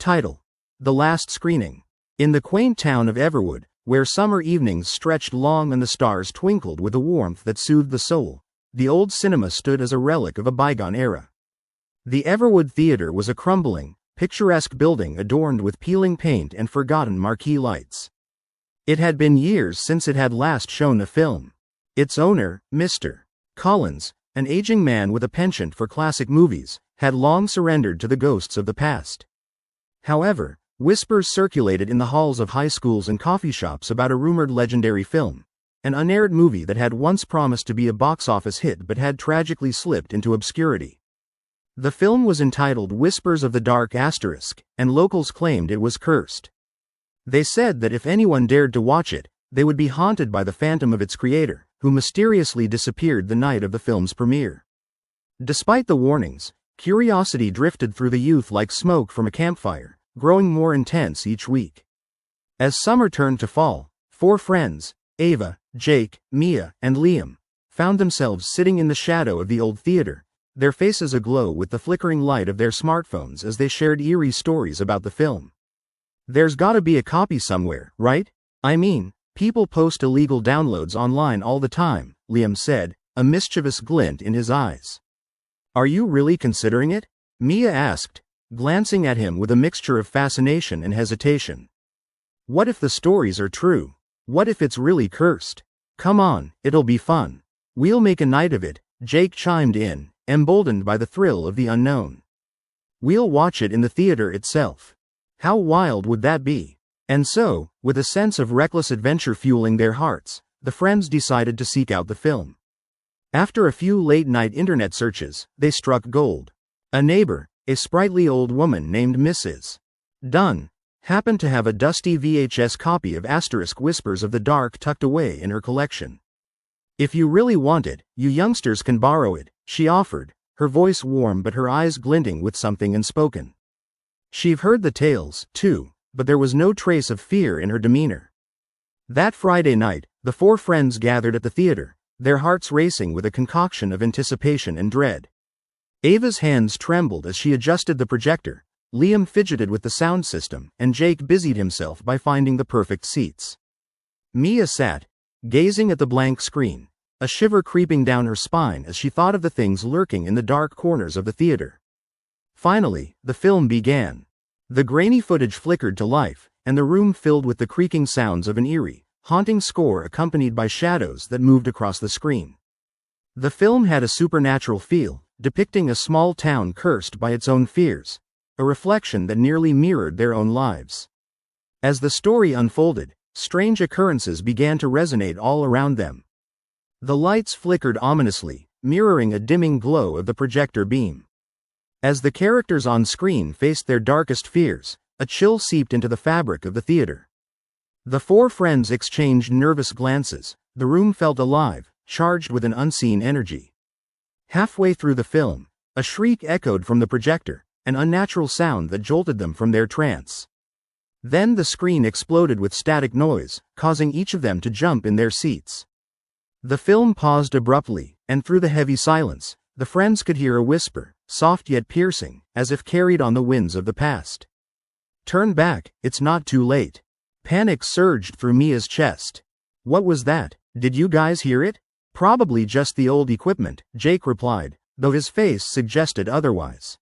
Title: The Last Screening. In the quaint town of Everwood, where summer evenings stretched long and the stars twinkled with a warmth that soothed the soul, the old cinema stood as a relic of a bygone era. The Everwood Theatre was a crumbling, picturesque building adorned with peeling paint and forgotten marquee lights. It had been years since it had last shown a film. Its owner, Mr. Collins, an aging man with a penchant for classic movies, had long surrendered to the ghosts of the past. However, whispers circulated in the halls of high schools and coffee shops about a rumored legendary film, an unaired movie that had once promised to be a box office hit but had tragically slipped into obscurity. The film was entitled Whispers of the Dark Asterisk, and locals claimed it was cursed. They said that if anyone dared to watch it, they would be haunted by the phantom of its creator, who mysteriously disappeared the night of the film's premiere. Despite the warnings, curiosity drifted through the youth like smoke from a campfire, growing more intense each week. As summer turned to fall, four friends, Ava, Jake, Mia, and Liam, found themselves sitting in the shadow of the old theater, their faces aglow with the flickering light of their smartphones as they shared eerie stories about the film. "There's gotta be a copy somewhere, right? I mean, people post illegal downloads online all the time," Liam said, a mischievous glint in his eyes. "Are you really considering it?" Mia asked, glancing at him with a mixture of fascination and hesitation. "What if the stories are true? What if it's really cursed? Come on, it'll be fun. We'll make a night of it," Jake chimed in, emboldened by the thrill of the unknown. "We'll watch it in the theater itself. How wild would that be?" And so, with a sense of reckless adventure fueling their hearts, the friends decided to seek out the film. After a few late-night internet searches, they struck gold. A neighbor, a sprightly old woman named Mrs. Dunn, happened to have a dusty VHS copy of Whispers of the Dark tucked away in her collection. "If you really want it, you youngsters can borrow it," she offered, her voice warm but her eyes glinting with something unspoken. She'd heard the tales, too, but there was no trace of fear in her demeanor. That Friday night, the four friends gathered at the theater, their hearts racing with a concoction of anticipation and dread. Ava's hands trembled as she adjusted the projector, Liam fidgeted with the sound system, and Jake busied himself by finding the perfect seats. Mia sat, gazing at the blank screen, a shiver creeping down her spine as she thought of the things lurking in the dark corners of the theater. Finally, the film began. The grainy footage flickered to life, and the room filled with the creaking sounds of an eerie, haunting score accompanied by shadows that moved across the screen. The film had a supernatural feel, depicting a small town cursed by its own fears, a reflection that nearly mirrored their own lives. As the story unfolded, strange occurrences began to resonate all around them. The lights flickered ominously, mirroring a dimming glow of the projector beam. As the characters on screen faced their darkest fears, a chill seeped into the fabric of the theater. The four friends exchanged nervous glances. The room felt alive, charged with an unseen energy. Halfway through the film, a shriek echoed from the projector, an unnatural sound that jolted them from their trance. Then the screen exploded with static noise, causing each of them to jump in their seats. The film paused abruptly, and through the heavy silence, the friends could hear a whisper, soft yet piercing, as if carried on the winds of the past. "Turn back, it's not too late." Panic surged through Mia's chest. "What was that? Did you guys hear it?" "Probably just the old equipment," Jake replied, though his face suggested otherwise.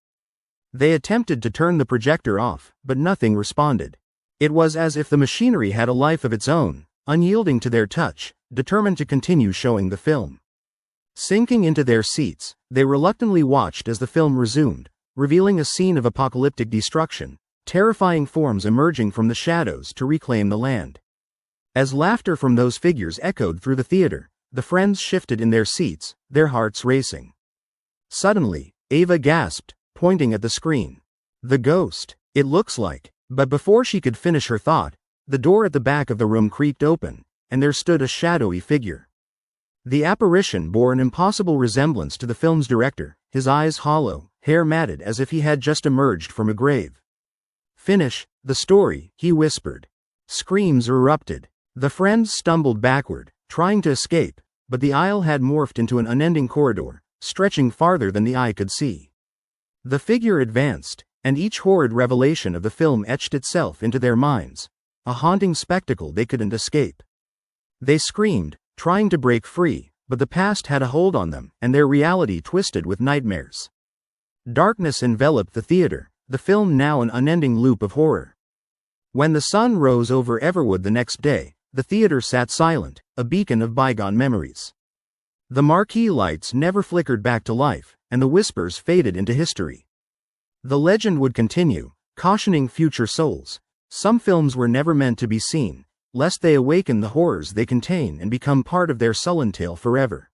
They attempted to turn the projector off, but nothing responded. It was as if the machinery had a life of its own, unyielding to their touch, determined to continue showing the film. Sinking into their seats, they reluctantly watched as the film resumed, revealing a scene of apocalyptic destruction, terrifying forms emerging from the shadows to reclaim the land. As laughter from those figures echoed through the theater, the friends shifted in their seats, their hearts racing. Suddenly, Ava gasped, pointing at the screen. "The ghost, it looks like." But before she could finish her thought, the door at the back of the room creaked open, and there stood a shadowy figure. The apparition bore an impossible resemblance to the film's director, his eyes hollow, hair matted as if he had just emerged from a grave. "Finish the story," he whispered. Screams erupted. The friends stumbled backward, trying to escape, but the aisle had morphed into an unending corridor, stretching farther than the eye could see. The figure advanced, and each horrid revelation of the film etched itself into their minds, a haunting spectacle they couldn't escape. They screamed, trying to break free, but the past had a hold on them, and their reality twisted with nightmares. Darkness enveloped the theater, the film now an unending loop of horror. When the sun rose over Everwood the next day, the theater sat silent, a beacon of bygone memories. The marquee lights never flickered back to life, and the whispers faded into history. The legend would continue, cautioning future souls. Some films were never meant to be seen, lest they awaken the horrors they contain and become part of their sullen tale forever.